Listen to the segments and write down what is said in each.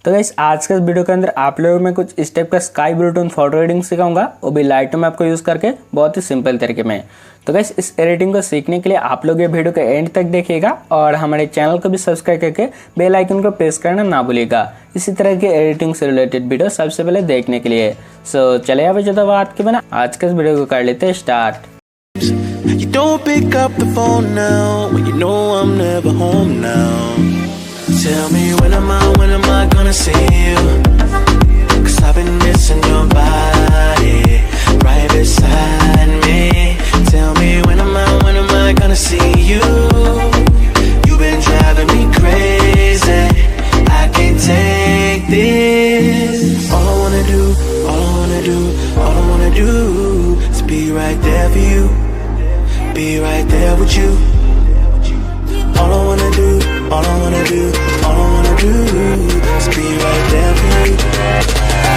तो गाइस आज के इस वीडियो के अंदर आप लोगों में कुछ इस टाइप का sky blue tone photo editing सिखाऊंगा, वो भी लाइटरूम में आपको यूज करके बहुत ही सिंपल तरीके में। तो गाइस इस एडिटिंग को सीखने के लिए आप लोग ये वीडियो के एंड तक देखिएगा और हमारे चैनल को भी सब्सक्राइब करके बेल आइकन को प्रेस करना ना भूलिएगा इसी तरह के एडिटिंग से रिलेटेड वीडियो सबसे पहले देखने के लिए। सो चलिए अब ज्यादा बात के बिना आज के इस वीडियो को कर लेते हैं start. You don't pick up the phone now when you know I'm never home now. Tell me when am I gonna see you? 'Cause I've been missing your body right beside me. Tell me when am I gonna see you? You've been driving me crazy. I can't take this. All I wanna do is be right there for you. Be right there with you. All I wanna do is be right there for you.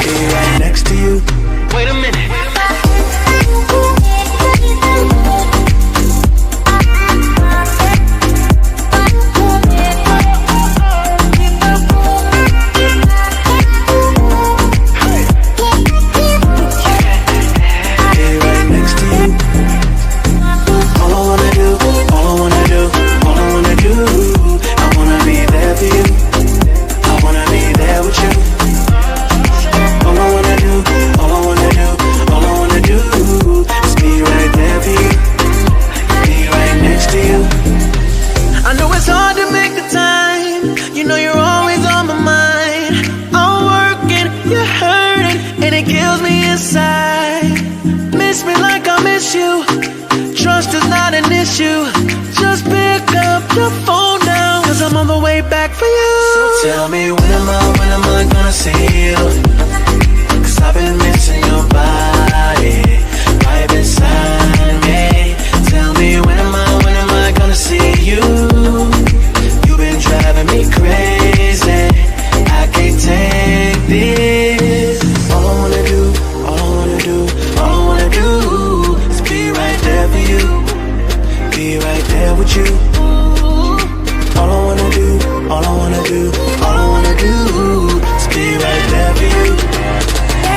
Be right next to you. Wait a minute. Miss me like I miss you. Trust is not an issue. Just pick up the phone now, 'cause I'm on the way back for you. So tell me when am I gonna see you? 'Cause I've been missing your body right beside me. Tell me when am I gonna see you? You've been driving me crazy. I can't take this. All I wanna do is be right there for you. Be right there with you. All I wanna do is be right there for you.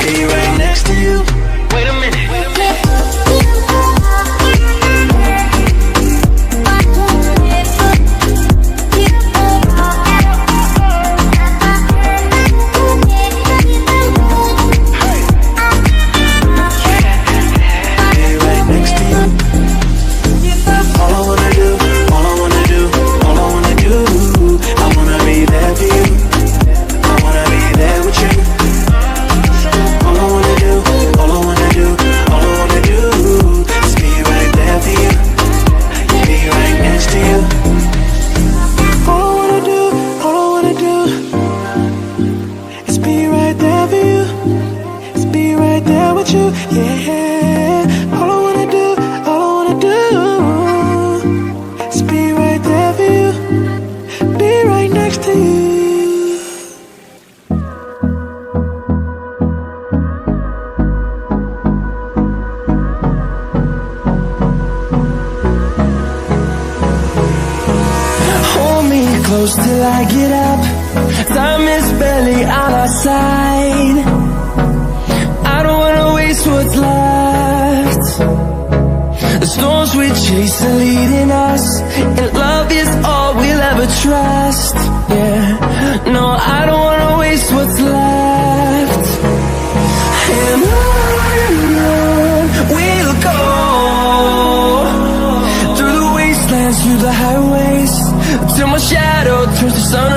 Be right next to you. Wait a minute. Yeah, all I wanna do is be right there for you, be right next to you. Hold me close till I get up. Time is barely on our side. What's left? The storms we chase are leading us, and love is all we'll ever trust. Yeah, no, I don't wanna waste what's left. And on we'll go, through the wastelands, through the highways, till my shadow turns to sun